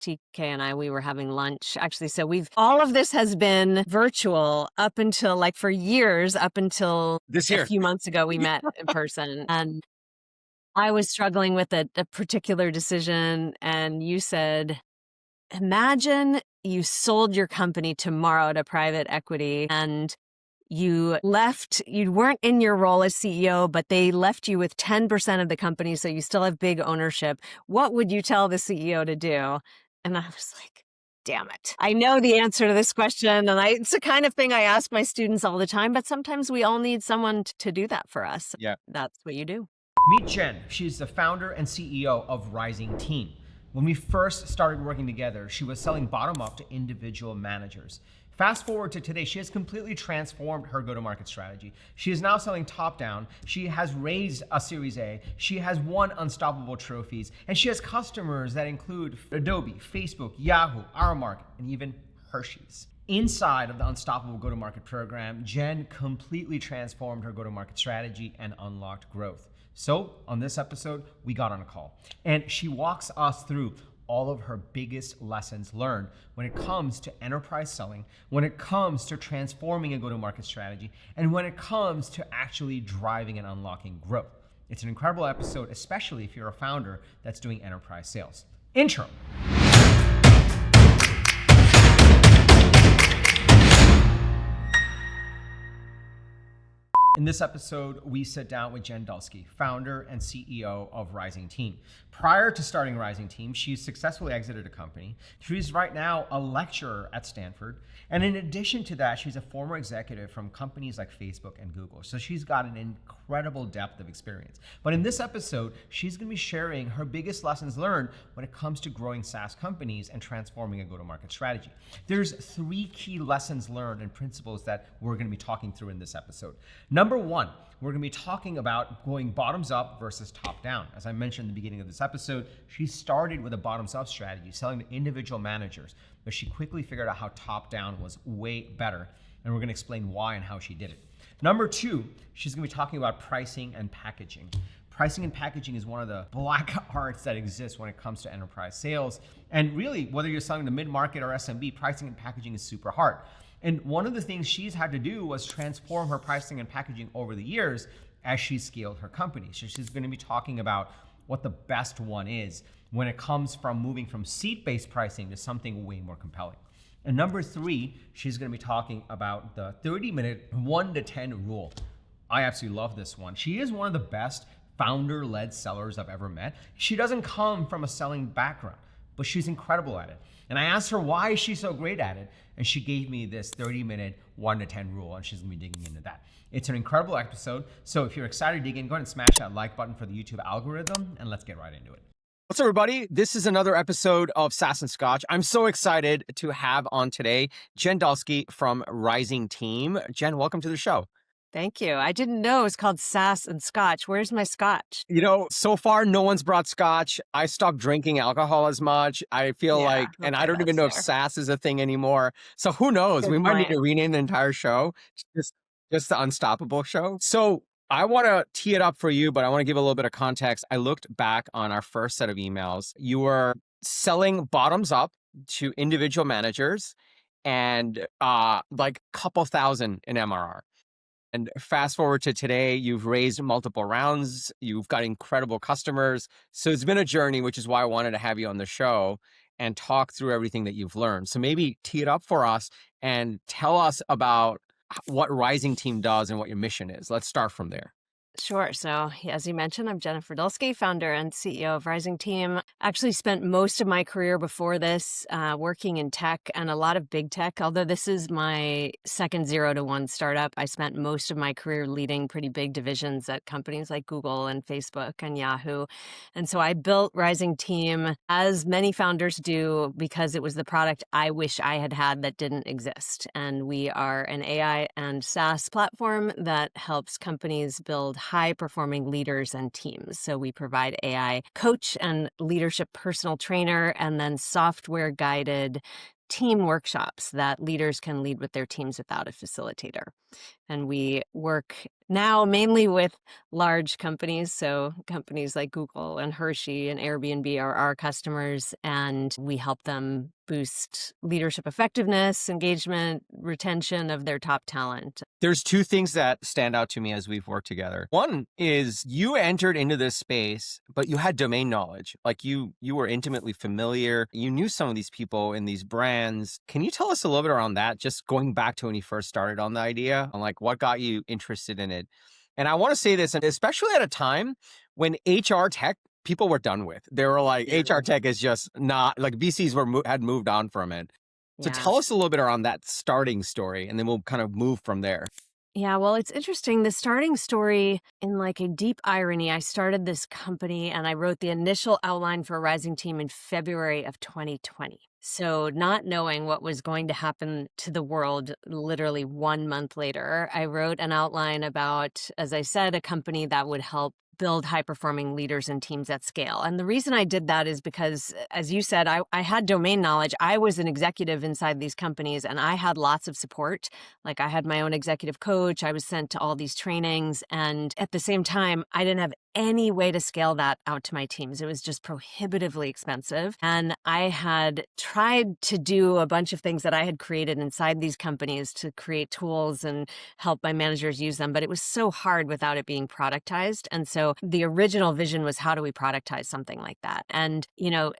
TK and I, we were having lunch actually. So all of this has been virtual up until for years, up until this a year. few months ago, we met in person. And I was struggling with a particular decision. And you said, imagine you sold your company tomorrow to private equity and you weren't in your role as CEO, but they left you with 10% of the company, so you still have big ownership. What would you tell the CEO to do? And I was like, damn it. I know the answer to this question. And it's the kind of thing I ask my students all the time, but sometimes we all need someone to do that for us. Yeah. That's what you do. Meet Jen. She's the founder and CEO of Rising Team. When we first started working together, she was selling bottom up to individual managers. Fast forward to today, she has completely transformed her go-to-market strategy. She is now selling top down. She has raised a Series A. She has won unstoppable trophies. And she has customers that include Adobe, Facebook, Yahoo, Our Market, and even Hershey's. Inside of the Unstoppable Go-to-Market program, Jen completely transformed her go-to-market strategy and unlocked growth. So on this episode, we got on a call and she walks us through all of her biggest lessons learned when it comes to enterprise selling, when it comes to transforming a go-to-market strategy, and when it comes to actually driving and unlocking growth. It's an incredible episode, especially if you're a founder that's doing enterprise sales. Intro. In this episode, we sit down with Jen Dulski, founder and CEO of Rising Team. Prior to starting Rising Team, she's successfully exited a company. She's right now a lecturer at Stanford. And in addition to that, she's a former executive from companies like Facebook and Google. So she's got an incredible depth of experience. But in this episode, she's going to be sharing her biggest lessons learned when it comes to growing SaaS companies and transforming a go-to-market strategy. There's 3 key lessons learned and principles that we're going to be talking through in this episode. Number 1, we're going to be talking about going bottoms up versus top down. As I mentioned in the beginning of this episode, she started with a bottoms up strategy, selling to individual managers, but she quickly figured out how top down was way better. And we're going to explain why and how she did it. Number 2, she's going to be talking about pricing and packaging. Pricing and packaging is one of the black arts that exists when it comes to enterprise sales. And really, whether you're selling to mid-market or SMB, pricing and packaging is super hard. And one of the things she's had to do was transform her pricing and packaging over the years as she scaled her company. So she's going to be talking about what the best one is when it comes from moving from seat-based pricing to something way more compelling. And number 3, she's going to be talking about the 30-minute 1 to 10 rule. I absolutely love this one. She is one of the best founder-led sellers I've ever met. She doesn't come from a selling background, but she's incredible at it. And I asked her why she's so great at it, and she gave me this 30-minute 1 to 10 rule, and she's gonna be digging into that. It's an incredible episode, so if you're excited to dig in, go ahead and smash that like button for the YouTube algorithm, and let's get right into it. What's up, everybody? This is another episode of SaaS and Scotch. I'm so excited to have on today Jen Dulski from Rising Team. Jen, welcome to the show. Thank you. I didn't know it was called SaaS and Scotch. Where's my Scotch? You know, so far, no one's brought Scotch. I stopped drinking alcohol as much. I feel and I don't even know if SaaS is a thing anymore. So who knows? We might need to rename the entire show, just the Unstoppable Show. So I want to tee it up for you, but I want to give a little bit of context. I looked back on our first set of emails. You were selling bottoms up to individual managers and like a couple thousand in MRR. And fast forward to today, you've raised multiple rounds. You've got incredible customers. So it's been a journey, which is why I wanted to have you on the show and talk through everything that you've learned. So maybe tee it up for us and tell us about what Rising Team does and what your mission is. Let's start from there. Sure. So as you mentioned, I'm Jennifer Dulski, founder and CEO of Rising Team. Actually spent most of my career before this working in tech and a lot of big tech. Although this is my second 0 to 1 startup, I spent most of my career leading pretty big divisions at companies like Google and Facebook and Yahoo. And so I built Rising Team, as many founders do, because it was the product I wish I had had that didn't exist. And we are an AI and SaaS platform that helps companies build high-performing leaders and teams. So we provide AI coach and leadership personal trainer, and then software-guided team workshops that leaders can lead with their teams without a facilitator. And we work Now, mainly with large companies. So companies like Google and Hershey and Airbnb are our customers, and we help them boost leadership effectiveness, engagement, retention of their top talent. There's two things that stand out to me as we've worked together. One is you entered into this space, but you had domain knowledge. Like you were intimately familiar. You knew some of these people in these brands. Can you tell us a little bit around that? Just going back to when you first started on the idea, on like what got you interested in it. And I want to say this, and especially at a time when HR tech people were done with. They were like, Yeah. HR tech is just not like VCs had moved on from it. So Yeah. tell us a little bit around that starting story, and then we'll kind of move from there. Yeah, well, it's interesting. The starting story, in like a deep irony, I started this company and I wrote the initial outline for a Rising Team in February of 2020. So, not knowing what was going to happen to the world literally 1 month later, I wrote an outline about, as I said, a company that would help build high performing leaders and teams at scale. And the reason I did that is because, as you said, I had domain knowledge. I was an executive inside these companies and I had lots of support. Like I had my own executive coach. I was sent to all these trainings. And at the same time, I didn't have any way to scale that out to my teams. It was just prohibitively expensive. And I had tried to do a bunch of things that I had created inside these companies to create tools and help my managers use them. But it was so hard without it being productized. And so the original vision was, how do we productize something like that? And,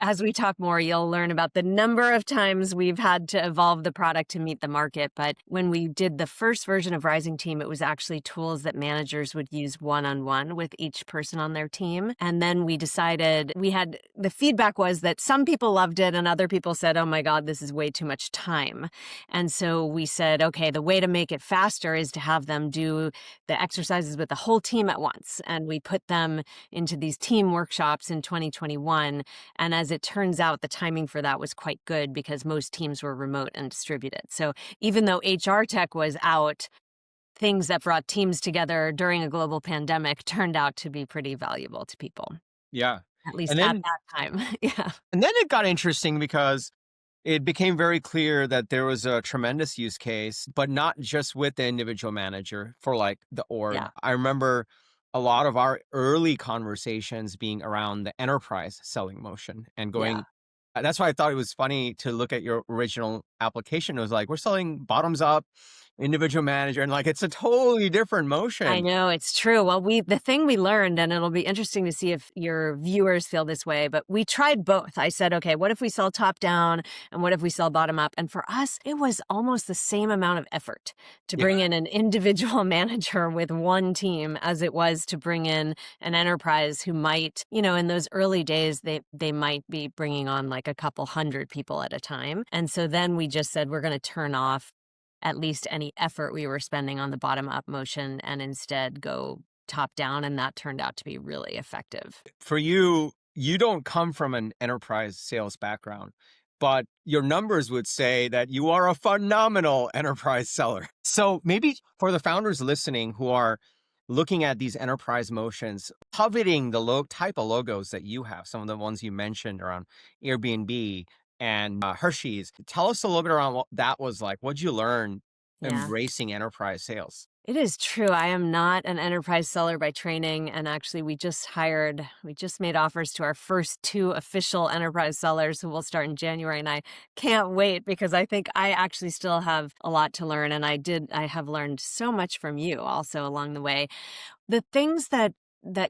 as we talk more, you'll learn about the number of times we've had to evolve the product to meet the market. But when we did the first version of Rising Team, it was actually tools that managers would use one-on-one with each person on their team. And then we decided the feedback was that some people loved it and other people said, oh my God, this is way too much time. And so we said, okay, the way to make it faster is to have them do the exercises with the whole team at once. And we put them into these team workshops in 2021. And as it turns out, the timing for that was quite good because most teams were remote and distributed. So even though HR tech was out, things that brought teams together during a global pandemic turned out to be pretty valuable to people, Yeah. at least And at then that time. Yeah. and then it got interesting because it became very clear that there was a tremendous use case, but not just with the individual manager for like the org. Yeah. I remember a lot of our early conversations being around the enterprise selling motion and Yeah. going. That's why I thought it was funny to look at your original application. It was like, we're selling bottoms up, individual manager, and like it's a totally different I motion. know, it's true. Well, the thing we learned, and it'll be interesting to see if your viewers feel this way, but we tried both. I said, okay, what if we sell top down and what if we sell bottom up? And for us, it was almost the same amount of effort to Yeah. bring in an individual manager with one team as it was to bring in an enterprise who might, in those early days, they might be bringing on like a couple hundred people at a time. And so then we just said, we're going to turn off at least any effort we were spending on the bottom up motion and instead go top down. And that turned out to be really effective. For you, you don't come from an enterprise sales background, but your numbers would say that you are a phenomenal enterprise seller. So maybe for the founders listening who are looking at these enterprise motions, coveting the type of logos that you have, some of the ones you mentioned around Airbnb and Hershey's, tell us a little bit around what that was like. What'd you learn Yeah. embracing enterprise sales? It is true. I am not an enterprise seller by training. And actually, we just made offers to our first 2 official enterprise sellers who will start in January. And I can't wait because I think I actually still have a lot to learn. And I have learned so much from you also along the way. The things that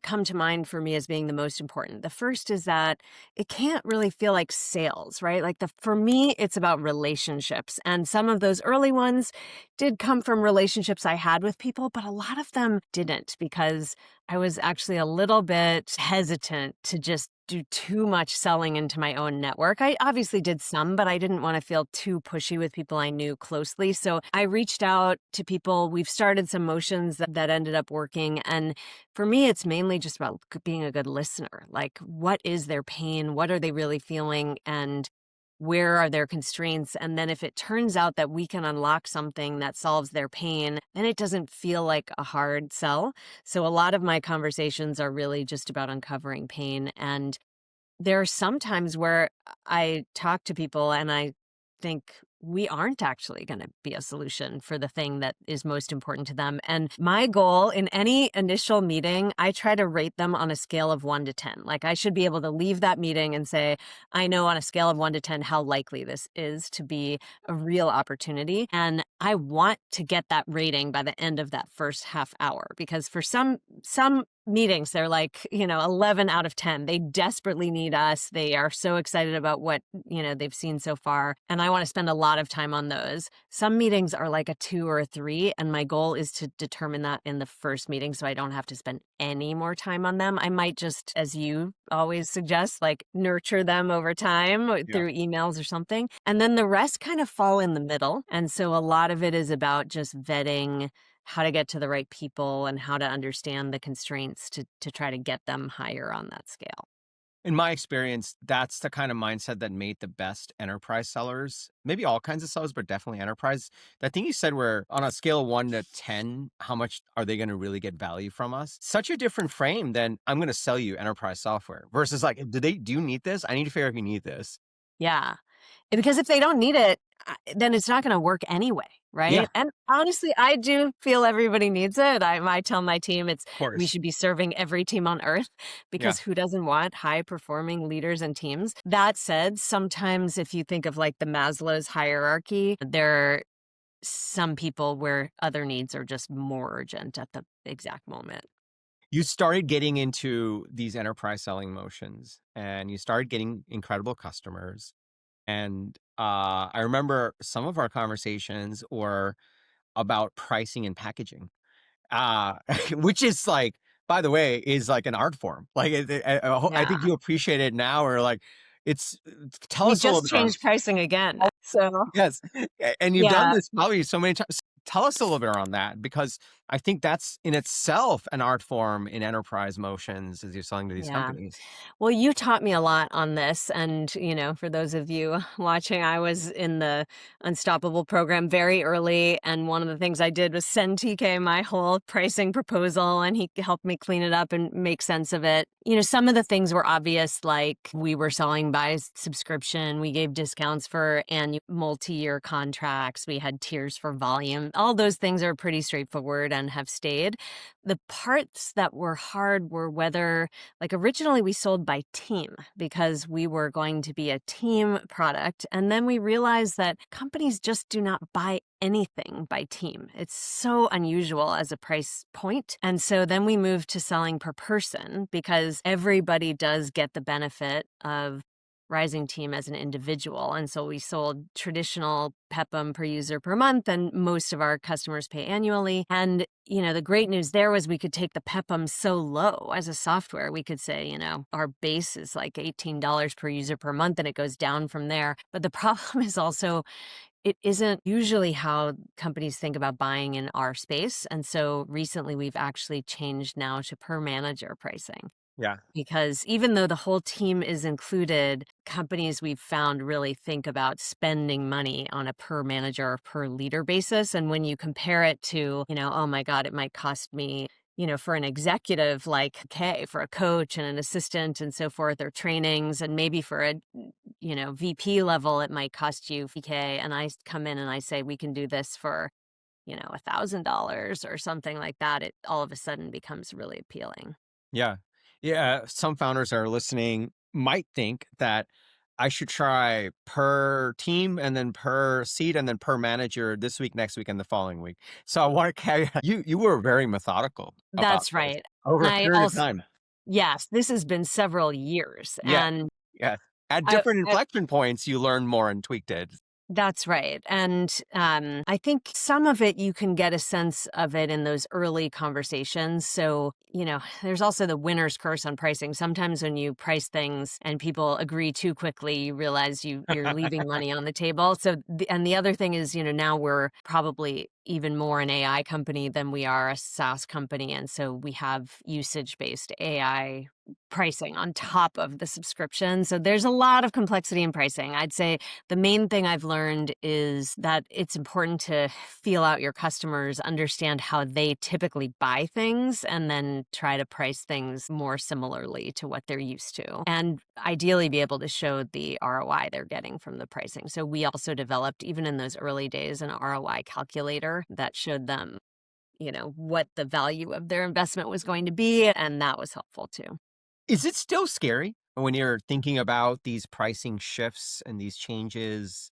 come to mind for me as being the most important. The first is that it can't really feel like sales, right? Like for me, it's about relationships. And some of those early ones did come from relationships I had with people, but a lot of them didn't because I was actually a little bit hesitant to just do too much selling into my own network. I obviously did some, but I didn't want to feel too pushy with people I knew closely. So I reached out to people. We've started some motions that ended up working. And for me, it's mainly just about being a good listener. Like, what is their pain? What are they really feeling? And where are their constraints? And then if it turns out that we can unlock something that solves their pain, then it doesn't feel like a hard sell. So a lot of my conversations are really just about uncovering pain. And there are some times where I talk to people and I think, we aren't actually going to be a solution for the thing that is most important to them. And my goal in any initial meeting, I try to rate them on a scale of 1 to 10. Like I should be able to leave that meeting and say, I know on a scale of 1 to 10 how likely this is to be a real opportunity. And I want to get that rating by the end of that first half hour, because for some meetings, they're like, 11 out of 10. They desperately need us. They are so excited about what, they've seen so far. And I want to spend a lot of time on those. Some meetings are like a 2 or a 3. And my goal is to determine that in the first meeting so I don't have to spend any more time on them. I might just, as you always suggest, like nurture them over time through emails or something. And then the rest kind of fall in the middle. And so a lot of it is about just vetting how to get to the right people and how to understand the constraints to try to get them higher on that scale. In my experience, that's the kind of mindset that made the best enterprise sellers, maybe all kinds of sellers, but definitely enterprise. That thing you said where on a scale of 1 to 10, how much are they going to really get value from us? Such a different frame than I'm going to sell you enterprise software versus like, do you need this? I need to figure out if you need this. Yeah. Because if they don't need it, then it's not going to work anyway, Yeah, right? And honestly, I do feel everybody needs it. I tell my team of we course. should be serving every team on earth, Yeah. because who doesn't want high performing leaders and teams? That said, sometimes if you think of like the Maslow's hierarchy, there are some people where other needs are just more urgent at the exact moment. You started getting into these enterprise selling motions and you started getting incredible customers. And I remember some of our conversations were about pricing and packaging, uh, which is like, by the way, is like an art form. Like, I think Yeah. you appreciate it now, or like, it's, tell We us a little just bit on, changed pricing again. oh, So, yes. And you've done yeah. this probably so many times. Tell us a little bit on that, because I think that's in itself an art form in enterprise motions as you're selling to these Yeah. companies. Well, you taught me a lot on this. And, for those of you watching, I was in the Unstoppable program very early. And one of the things I did was send TK my whole pricing proposal, and he helped me clean it up and make sense of it. Some of the things were obvious, like we were selling by subscription. We gave discounts for annual multi-year contracts. We had tiers for volume. All those things are pretty straightforward and have stayed. The parts that were hard were whether, like originally we sold by team because we were going to be a team product. And then we realized that companies just do not buy anything by team. It's so unusual as a price point. And so then we moved to selling per person, because everybody does get the benefit of Rising Team as an individual. And so we sold traditional PEPM per user per month, and most of our customers pay annually. And, the great news there was we could take the PEPM so low as a software. We could say, our base is like $18 per user per month, and it goes down from there. But the problem is also, it isn't usually how companies think about buying in our space. And so recently we've actually changed now to per manager pricing. Yeah. Because even though the whole team is included, companies we've found really think about spending money on a per manager or per leader basis. And when you compare it to, oh my God, it might cost me, for an executive, like, okay, for a coach and an assistant and so forth, or trainings, and maybe for a, VP level, it might cost you VK. And I come in and I say, we can do this for, $1,000 or something like that. It all of a sudden becomes really appealing. Yeah. Yeah. Some founders that are listening might think that I should try per team and then per seat and then per manager this week, next week, and the following week. So I want to carry you were very methodical about That's this right. over And a I period of also, time. yes, this has been several years. Yeah. And Yeah. At I, different I inflection points, you learn more and tweaked it. That's right. And I think some of it, you can get a sense of it in those early conversations. So, there's also the winner's curse on pricing. Sometimes when you price things and people agree too quickly, you realize you're leaving money on the table. So, and the other thing is, now we're probably even more an AI company than we are a SaaS company. And so we have usage-based AI pricing on top of the subscription. So there's a lot of complexity in pricing. I'd say the main thing I've learned is that it's important to feel out your customers, understand how they typically buy things, and then try to price things more similarly to what they're used to. And ideally be able to show the ROI they're getting from the pricing. So we also developed, even in those early days, an ROI calculator that showed them, what the value of their investment was going to be. And that was helpful too. Is it still scary when you're thinking about these pricing shifts and these changes,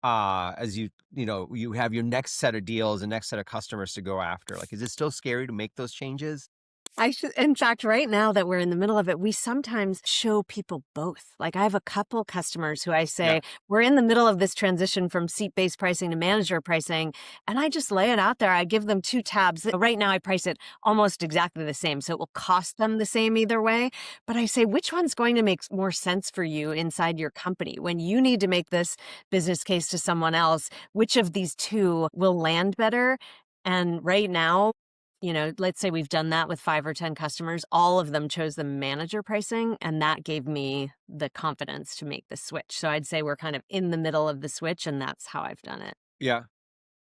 as you have your next set of deals and next set of customers to go after? Like, is it still scary to make those changes? In fact, right now that we're in the middle of it, we sometimes show people both. Like I have a couple customers who I Yeah. say, we're in the middle of this transition from seat-based pricing to manager pricing. And I just lay it out there. I give them 2 tabs. Right now I price it almost exactly the same. So it will cost them the same either way. But I say, which one's going to make more sense for you inside your company? When you need to make this business case to someone else, which of these 2 will land better? And right now, let's say we've done that with 5 or 10 customers, all of them chose the manager pricing, and that gave me the confidence to make the switch. So I'd say we're kind of in the middle of the switch, and that's how I've done it. Yeah.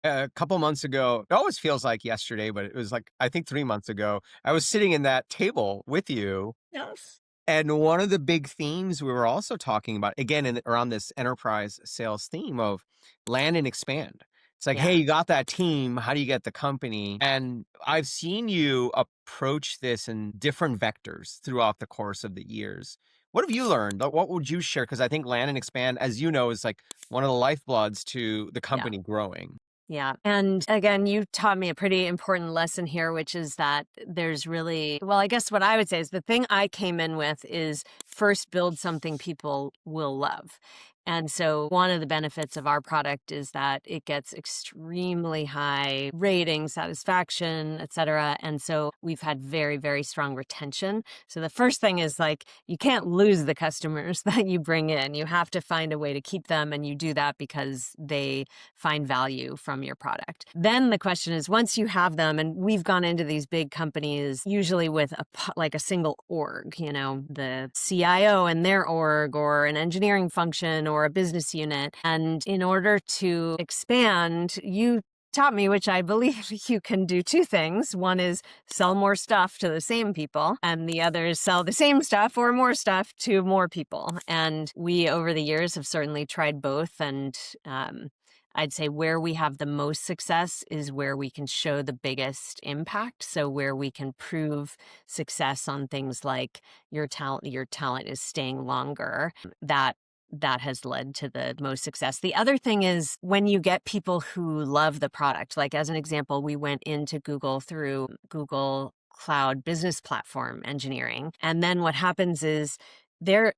A couple months ago, it always feels like yesterday, but it was like, I think 3 months ago, I was sitting in that table with you. Yes. And one of the big themes we were also talking about, again, around this enterprise sales theme of land and expand. It's like, hey, Yeah. you got that team. How do you get the company? And I've seen you approach this in different vectors throughout the course of the years. What have you learned? What would you share? Because I think land and expand, as you know, is like one of the lifebloods to the Yeah. company growing. Yeah. And again, you taught me a pretty important lesson here, which is that there's really, well, I guess what I would say is the thing I came in with is first build something people will love. And so one of the benefits of our product is that it gets extremely high rating, satisfaction, et cetera. And so we've had very, very strong retention. So the first thing is like, you can't lose the customers that you bring in. You have to find a way to keep them. And you do that because they find value from your product. Then the question is, once you have them, and we've gone into these big companies, usually with like a single org, the CIO and their org, or an engineering function, or a business unit. And in order to expand, you taught me, which I believe you can do 2 things. One is sell more stuff to the same people, and the other is sell the same stuff or more stuff to more people. And we, over the years, have certainly tried both. And I'd say where we have the most success is where we can show the biggest impact. So where we can prove success on things like your talent is staying longer, that has led to the most success. The other thing is when you get people who love the product, like as an example, we went into Google through Google Cloud Business Platform engineering. And then what happens is they're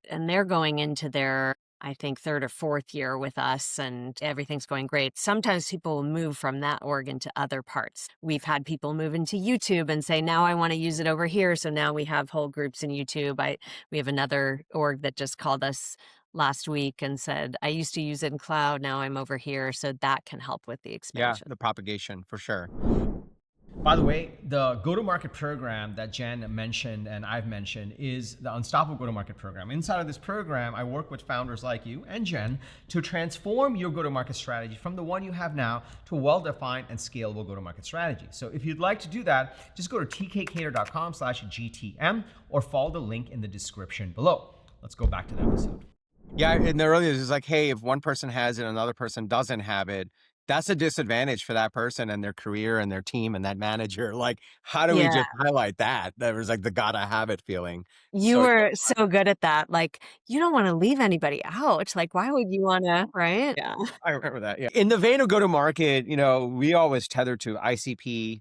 going into their, I think, 3rd or 4th year with us, and everything's going great. Sometimes people will move from that org into other parts. We've had people move into YouTube and say, now I want to use it over here. So now we have whole groups in YouTube. We have another org that just called us last week and said, I used to use it in cloud, now I'm over here. So that can help with the Yeah, expansion. the propagation for sure. By the way, the go-to-market program that Jen mentioned and I've mentioned is the Unstoppable Go-to-Market program. Inside of this program, I work with founders like you and Jen to transform your go-to-market strategy from the one you have now to a well-defined and scalable go-to-market strategy. So if you'd like to do that, just go to tkkader.com/GTM or follow the link in the description below. Let's go back to the episode. Yeah, in the earlier, it's like, hey, if one person has it and another person doesn't have it, that's a disadvantage for that person and their career and their team and that manager. Like, how do we Yeah. just highlight that? That was like the gotta have it feeling. You So were so good at that. Like, you don't want to leave anybody out. Like, why would you want to, right? Yeah. I remember that. Yeah. In the vein of go to market, we always tether to ICP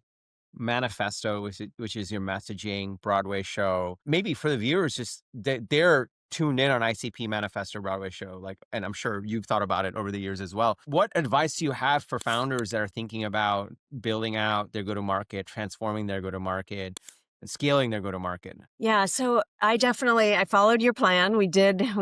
manifesto, which is your messaging Broadway show. Maybe for the viewers, just they're tuned in on ICP manifesto Broadway show. Like, and I'm sure you've thought about it over the years as well. What advice do you have for founders that are thinking about building out their go to market, transforming their go to market, and scaling their go to market? Yeah, so I followed your plan. We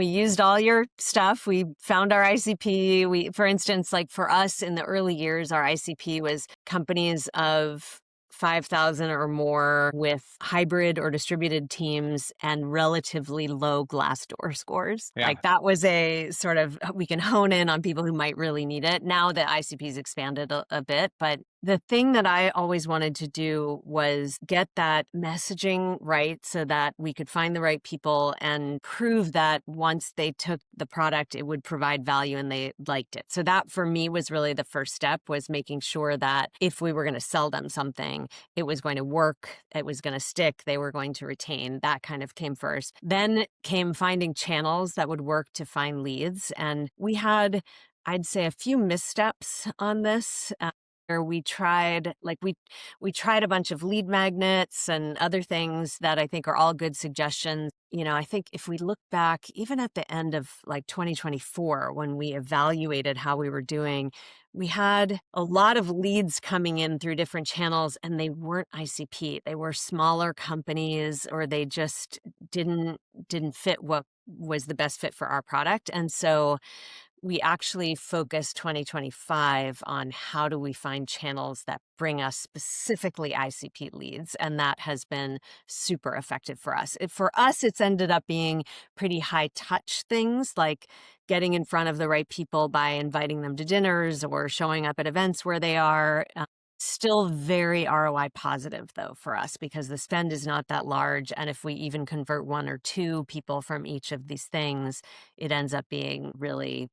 used all your stuff. We found our ICP. For instance, like for us in the early years, our ICP was companies of 5,000 or more with hybrid or distributed teams and relatively low Glassdoor scores. Yeah. Like that was a sort of, we can hone in on people who might really need it. Now the ICP's expanded a bit, but The thing that I always wanted to do was get that messaging right so that we could find the right people and prove that once they took the product, it would provide value and they liked it. So that for me was really the first step, was making sure that if we were going to sell them something, it was going to work, it was going to stick, they were going to retain. That kind of came first. Then came finding channels that would work to find leads. And we had, I'd say, a few missteps on this. Where we tried, we tried a bunch of lead magnets and other things that I think are all good suggestions. I think if we look back, even at the end of like 2024, when we evaluated how we were doing, we had a lot of leads coming in through different channels, and they weren't ICP. They were smaller companies, or they just didn't fit what was the best fit for our product. And so we actually focused 2025 on how do we find channels that bring us specifically ICP leads. And that has been super effective for us. For us, it's ended up being pretty high touch things, like getting in front of the right people by inviting them to dinners or showing up at events where they are. Still very ROI positive, though, for us, because the spend is not that large. And if we even convert one or two people from each of these things, it ends up being really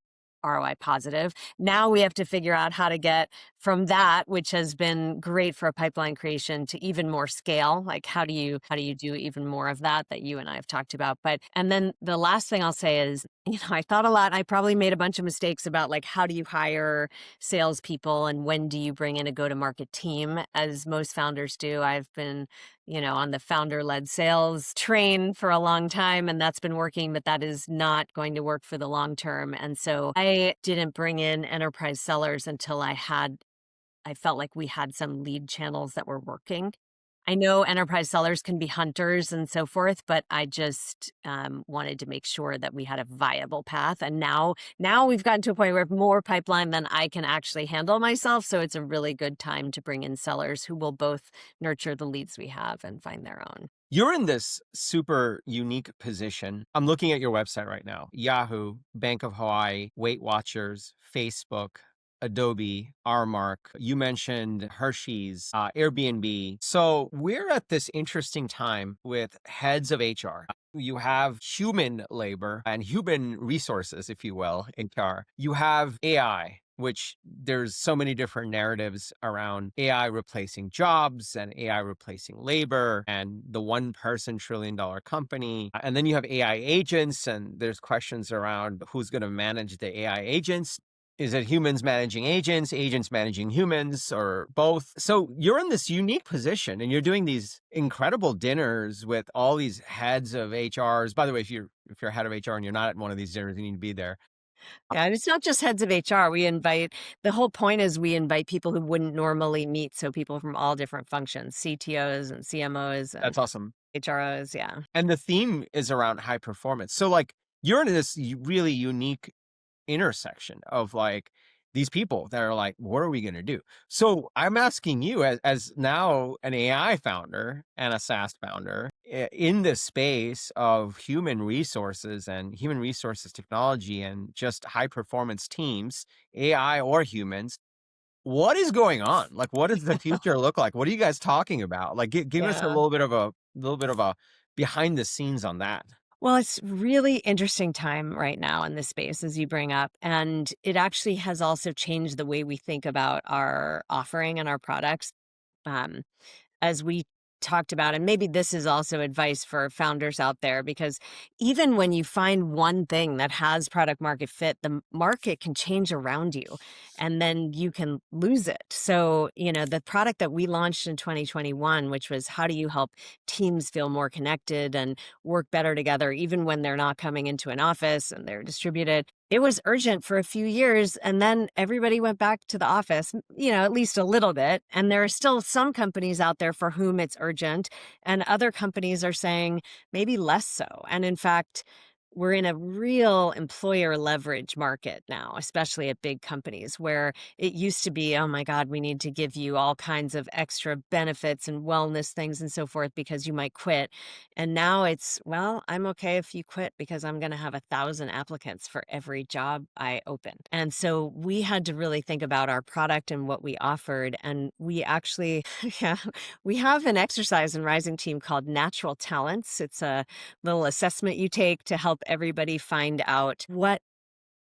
ROI positive. Now we have to figure out how to get from that, which has been great for a pipeline creation, to even more scale. Like how do you do even more of that you and I have talked about? And then the last thing I'll say is, I thought a lot. I probably made a bunch of mistakes about like how do you hire salespeople and when do you bring in a go-to-market team, as most founders do. I've been on the founder-led sales train for a long time, and that's been working, but that is not going to work for the long term. And so I didn't bring in enterprise sellers until I felt like we had some lead channels that were working. I know enterprise sellers can be hunters and so forth, but I just wanted to make sure that we had a viable path. And now we've gotten to a point where we have more pipeline than I can actually handle myself. So it's a really good time to bring in sellers who will both nurture the leads we have and find their own. You're in this super unique position. I'm looking at your website right now. Yahoo, Bank of Hawaii, Weight Watchers, Facebook, Adobe, Rmark. You mentioned Hershey's, Airbnb. So we're at this interesting time with heads of HR. You have human labor and human resources, if you will, HR. You have AI, which there's so many different narratives around AI replacing jobs and AI replacing labor and the $1 trillion company. And then you have AI agents, and there's questions around who's going to manage the AI agents. Is it humans managing agents, agents managing humans, or both? So you're in this unique position, and you're doing these incredible dinners with all these heads of HRs. By the way, if you're head of HR and you're not at one of these dinners, you need to be there. Yeah, and it's not just heads of HR. The whole point is we invite people who wouldn't normally meet. So people from all different functions, CTOs and CMOs and That's awesome. HROs. Yeah. And the theme is around high performance. So like you're in this really unique intersection of like these people that are like, what are we going to do? So I'm asking you as now an AI founder and a SaaS founder in this space of human resources and human resources technology and just high performance teams, AI or humans, what is going on? Like, what does the future look like? What are you guys talking about? Like, give us a Yeah. little bit of a behind the scenes on that. Well, it's really interesting time right now in this space, as you bring up. And it actually has also changed the way we think about our offering and our products. Um, as we talked about, and maybe this is also advice for founders out there, because even when you find one thing that has product market fit, the market can change around you and then you can lose it. So, the product that we launched in 2021, which was how do you help teams feel more connected and work better together, even when they're not coming into an office and they're distributed. It was urgent for a few years, and then everybody went back to the office, at least a little bit. And there are still some companies out there for whom it's urgent, and other companies are saying maybe less so. And in fact, we're in a real employer leverage market now, especially at big companies where it used to be, oh my God, we need to give you all kinds of extra benefits and wellness things and so forth because you might quit. And now it's, well, I'm okay if you quit because I'm going to have 1,000 applicants for every job I open. And so we had to really think about our product and what we offered. And we actually, yeah, we have an exercise in Rising Team called Natural Talents. It's a little assessment you take to help everybody find out what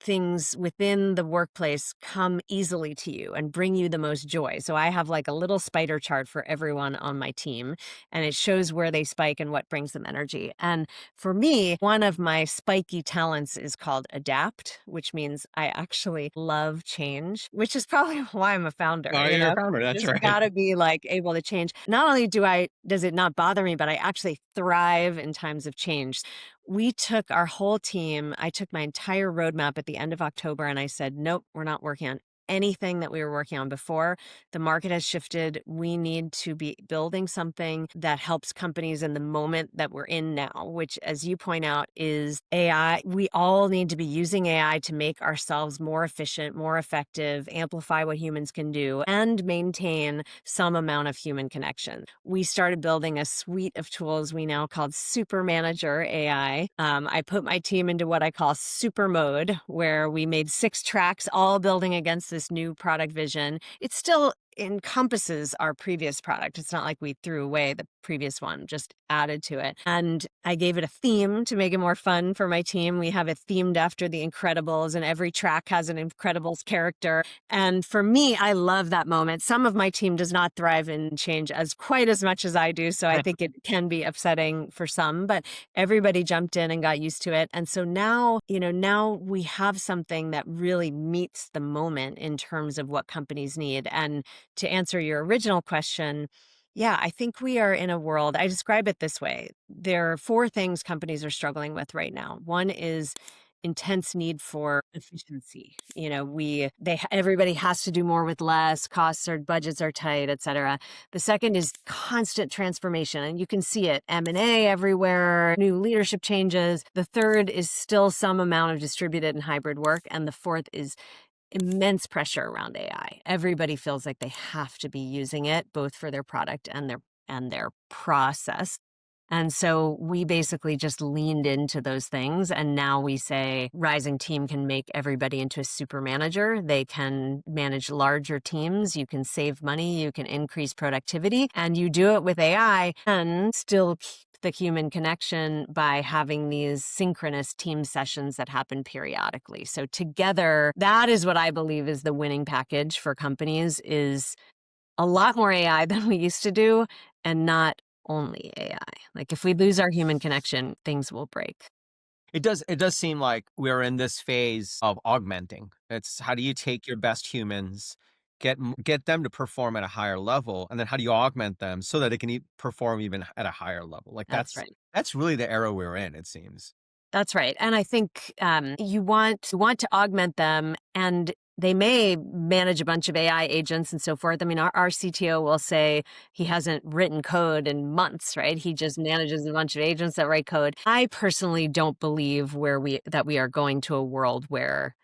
things within the workplace come easily to you and bring you the most joy. So I have like a little spider chart for everyone on my team, and it shows where they spike and what brings them energy. And for me, one of my spiky talents is called adapt, which means I actually love change, which is probably why I'm a founder, Oh, you you're a know? founder. That's Just right. gotta be like able to change. Not only does it not bother me, but I actually thrive in times of change. We took our whole team, I took my entire roadmap at the end of October and I said, nope, we're not working on anything that we were working on before. The market has shifted. We need to be building something that helps companies in the moment that we're in now, which, as you point out, is AI. We all need to be using AI to make ourselves more efficient, more effective, amplify what humans can do, and maintain some amount of human connection. We started building a suite of tools we now called Super Manager AI. I put my team into what I call super mode, where we made 6 tracks, all building against this new product vision. It still encompasses our previous product. It's not like we threw away the previous one, just added to it. And I gave it a theme to make it more fun for my team. We have it themed after The Incredibles, and every track has an Incredibles character. And for me, I love that moment. Some of my team does not thrive in change as quite as much as I do, so I think it can be upsetting for some, but everybody jumped in and got used to it. And so now, now we have something that really meets the moment in terms of what companies need. And to answer your original question, yeah, I think we are in a world, I describe it this way. There are 4 things companies are struggling with right now. One is intense need for efficiency. Everybody has to do more with less, costs or budgets are tight, et cetera. The second is constant transformation, and you can see it, M&A everywhere, new leadership changes. The third is still some amount of distributed and hybrid work, and the fourth is immense pressure around AI. Everybody feels like they have to be using it, both for their product and their process. And so we basically just leaned into those things. And now we say Rising Team can make everybody into a super manager. They can manage larger teams. You can save money. You can increase productivity. And you do it with AI and still keep the human connection by having these synchronous team sessions that happen periodically. So together, that is what I believe is the winning package for companies, is a lot more AI than we used to do, and not only AI. Like if we lose our human connection, things will break. It does seem like we're in this phase of augmenting. It's how do you take your best humans, get them to perform at a higher level, and then how do you augment them so that they can perform even at a higher level? Like That's right. that's really the era we're in, it seems. That's right. And I think you want to augment them, and they may manage a bunch of AI agents and so forth. I mean, our CTO will say he hasn't written code in months, right? He just manages a bunch of agents that write code. I personally don't believe that we are going to a world where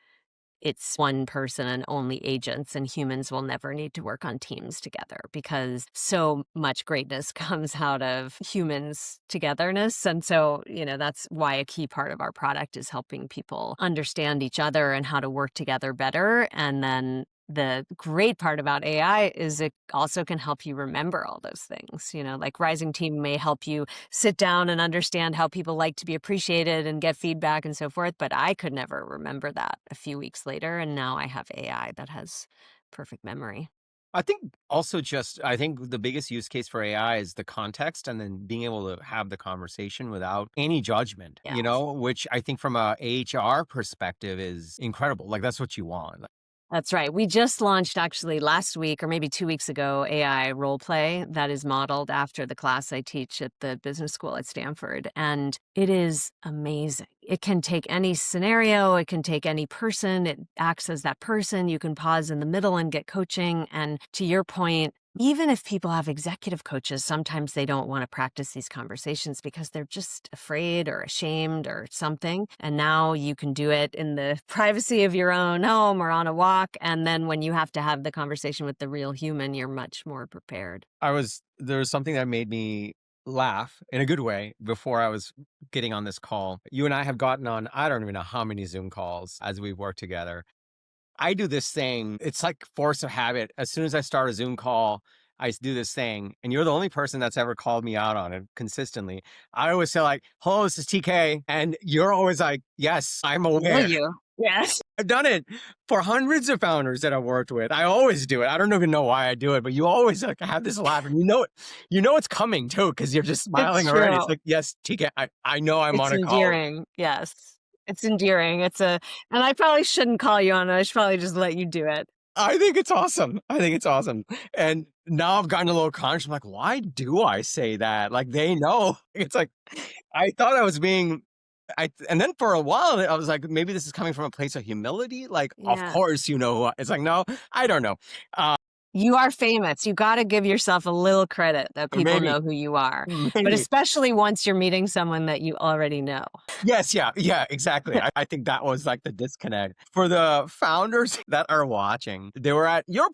it's one person and only agents, and humans will never need to work on teams together, because so much greatness comes out of humans togetherness. And so, that's why a key part of our product is helping people understand each other and how to work together better. And then the great part about AI is it also can help you remember all those things. Like Rising Team may help you sit down and understand how people like to be appreciated and get feedback and so forth. But I could never remember that a few weeks later. And now I have AI that has perfect memory. I think also I think the biggest use case for AI is the context and then being able to have the conversation without any judgment, Yes. which I think from a HR perspective is incredible. Like that's what you want. That's right. We just launched actually last week or maybe 2 weeks ago, AI role play that is modeled after the class I teach at the business school at Stanford. And it is amazing. It can take any scenario. It can take any person. It acts as that person. You can pause in the middle and get coaching. And to your point, even if people have executive coaches, sometimes they don't want to practice these conversations because they're just afraid or ashamed or something. And now you can do it in the privacy of your own home or on a walk. And then when you have to have the conversation with the real human, you're much more prepared. There was something that made me laugh in a good way before I was getting on this call. You and I have gotten on, I don't even know how many Zoom calls as we've worked together. I do this thing. It's like force of habit. As soon as I start a Zoom call, I do this thing. And you're the only person that's ever called me out on it consistently. I always say like, hello, this is TK. And you're always like, yes, I'm Will aware. you? Yes. I've done it for hundreds of founders that I've worked with. I always do it. I don't even know why I do it, but you always like have this laugh, and you know it's coming too, because you're just smiling It's already. true. It's like, yes, TK, I know I'm It's on a call. endearing. Yes. It's endearing. And I probably shouldn't call you on it. I should probably just let you do it. I think it's awesome. I think it's awesome. And now I've gotten a little conscious. I'm like, why do I say that? Like, they know. It's like, I thought I was being, and then for a while, I was like, maybe this is coming from a place of humility. Like, of Yeah. course, you know, it's like, no, I don't know. You are famous. You got to give yourself a little credit that people Maybe. know who you are. But Maybe. especially once you're meeting someone that you already know. Yes, yeah, exactly. I think that was like the disconnect. For the founders that are watching, they were at your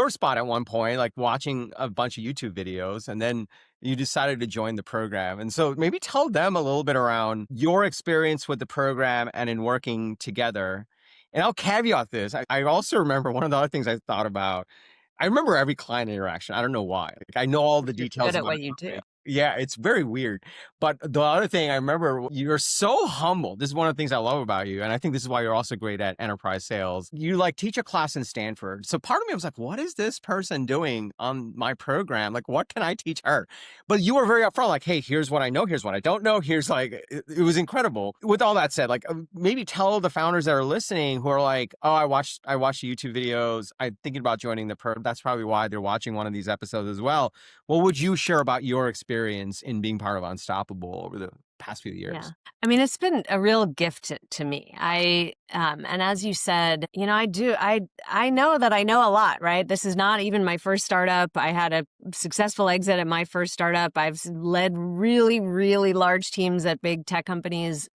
spot at one point, like watching a bunch of YouTube videos, and then you decided to join the program. And so maybe tell them a little bit around your experience with the program and in working together. And I'll caveat this. I also remember one of the other things I thought about. I remember every client interaction. I don't know why. Like, I know all the You're details good at about what a you do. company. Yeah, it's very weird. But the other thing I remember, you're so humble. This is one of the things I love about you. And I think this is why you're also great at enterprise sales. You like teach a class in Stanford. So part of me was like, what is this person doing on my program? Like, what can I teach her? But you were very upfront, like, hey, here's what I know. Here's what I don't know. Here's like, it was incredible. With all that said, like, maybe tell the founders that are listening who are like, oh, I watched the YouTube videos. I'm thinking about joining the program. That's probably why they're watching one of these episodes as well. What would you share about your experience in being part of Unstoppable over the past few years? Yeah. I mean, it's been a real gift to me. And as you said, you know, I know that I know a lot, right? This is not even my first startup. I had a successful exit at my first startup. I've led really, really large teams at big tech companies.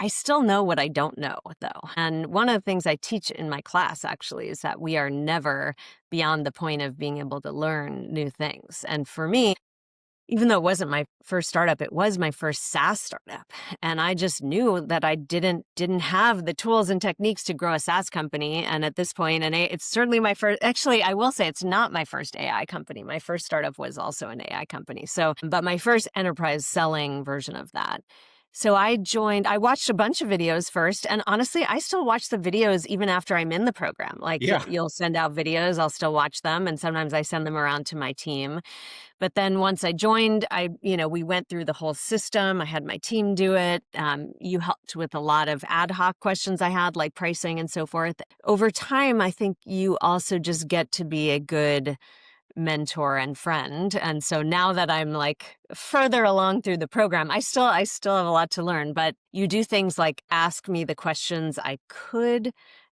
I still know what I don't know, though. And one of the things I teach in my class, actually, is that we are never beyond the point of being able to learn new things. And for me, even though it wasn't my first startup, it was my first SaaS startup. And I just knew that I didn't have the tools and techniques to grow a SaaS company. And at this point, it's certainly my first, actually, I will say it's not my first AI company. My first startup was also an AI company. But my first enterprise selling version of that. So I watched a bunch of videos first. And honestly, I still watch the videos even after I'm in the program. Like you'll send out videos, I'll still watch them. And sometimes I send them around to my team. But then once I joined, we went through the whole system. I had my team do it. You helped with a lot of ad hoc questions I had, like pricing and so forth. Over time, I think you also just get to be a good mentor and friend. And so now that I'm like further along through the program, I still have a lot to learn, but you do things like ask me the questions I could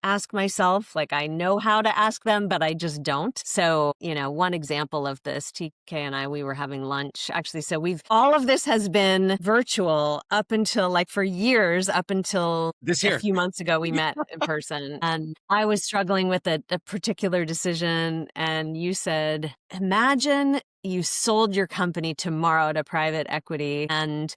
ask myself. Like I know how to ask them, but I just don't. So, one example of this, TK and I, we were having lunch actually. So all of this has been virtual up until for years, up until this year. A few months ago, we met in person and I was struggling with a particular decision. And you said, imagine you sold your company tomorrow to private equity and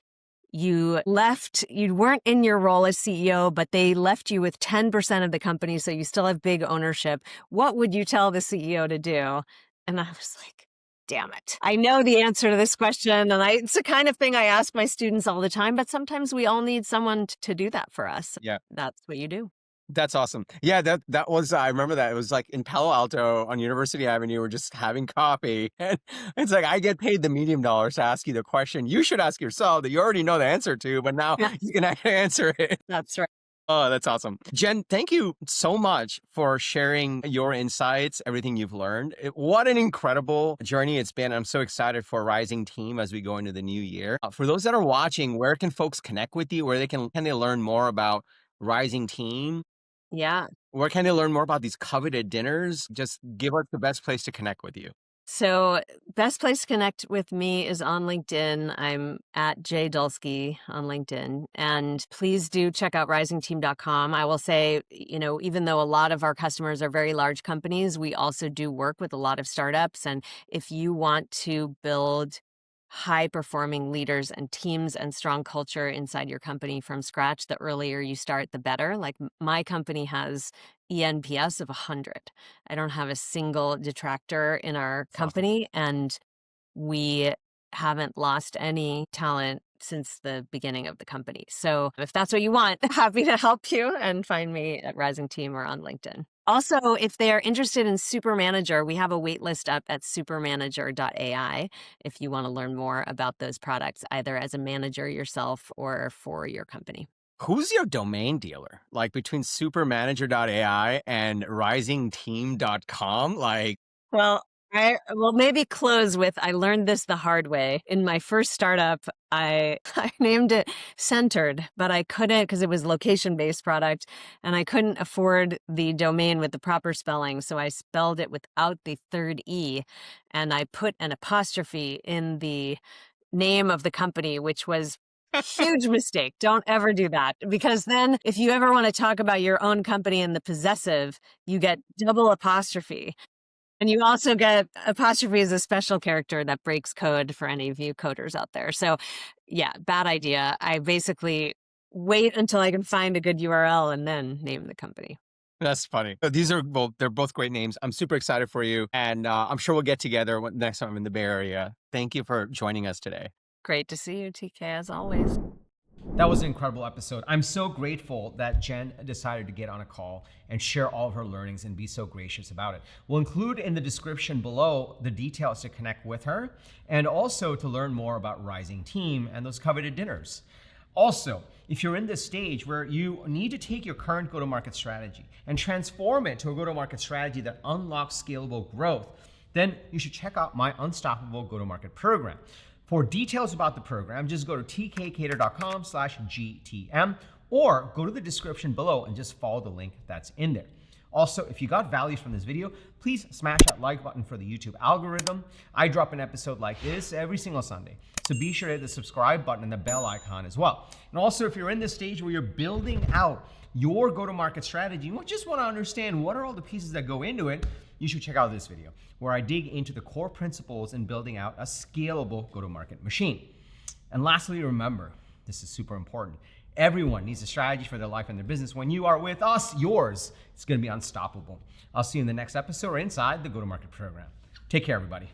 you weren't in your role as CEO, but they left you with 10% of the company, so you still have big ownership. What would you tell the CEO to do? And I was like, damn it. I know the answer to this question. And it's the kind of thing I ask my students all the time, but sometimes we all need someone to do that for us. Yeah. That's what you do. That's awesome. Yeah, that was, I remember that. It was like in Palo Alto on University Avenue, we're just having coffee. And it's like, I get paid the medium dollars to ask you the question you should ask yourself that you already know the answer to, but now you can answer it. That's right. Oh, that's awesome. Jen, thank you so much for sharing your insights, everything you've learned. What an incredible journey it's been. I'm so excited for Rising Team as we go into the new year. For those that are watching, where can folks connect with you? Where can they learn more about Rising Team? Yeah. Where can they learn more about these coveted dinners? Just give us the best place to connect with you. So best place to connect with me is on LinkedIn. I'm at J Dulski on LinkedIn. And please do check out risingteam.com. I will say, even though a lot of our customers are very large companies, we also do work with a lot of startups. And if you want to build high-performing leaders and teams and strong culture inside your company from scratch, the earlier you start, the better. Like my company has ENPS of 100. I don't have a single detractor in our company, and we haven't lost any talent since the beginning of the company. So if that's what you want, happy to help you, and find me at Rising Team or on LinkedIn. Also, if they are interested in Super Manager, we have a waitlist up at supermanager.ai if you want to learn more about those products, either as a manager yourself or for your company. Who's your domain dealer? Like between supermanager.ai and risingteam.com? Well, maybe close with, I learned this the hard way. In my first startup, I named it Centered, but I couldn't, because it was location-based product, and I couldn't afford the domain with the proper spelling, so I spelled it without the third E, and I put an apostrophe in the name of the company, which was huge mistake. Don't ever do that, because then if you ever want to talk about your own company in the possessive, you get double apostrophe. And you also get apostrophe as a special character that breaks code for any of you coders out there. So yeah, bad idea. I basically wait until I can find a good URL and then name the company. That's funny. They're both great names. I'm super excited for you. And I'm sure we'll get together next time I'm in the Bay Area. Thank you for joining us today. Great to see you, TK, as always. That was an incredible episode. I'm so grateful that Jen decided to get on a call and share all of her learnings and be so gracious about it. We'll include in the description below the details to connect with her and also to learn more about Rising Team and those coveted dinners. Also, if you're in this stage where you need to take your current go-to-market strategy and transform it to a go-to-market strategy that unlocks scalable growth, then you should check out my Unstoppable Go-to-Market Program. For details about the program, just go to tkkader.com/GTM or go to the description below and just follow the link that's in there. Also, if you got value from this video, please smash that like button for the YouTube algorithm. I drop an episode like this every single Sunday, so be sure to hit the subscribe button and the bell icon as well. And also, if you're in this stage where you're building out your go-to-market strategy, you just want to understand what are all the pieces that go into it, you should check out this video where I dig into the core principles in building out a scalable go-to-market machine. And lastly, remember, this is super important. Everyone needs a strategy for their life and their business. When you are with us, yours is going to be unstoppable. I'll see you in the next episode or inside the Go-to-Market Program. Take care, everybody.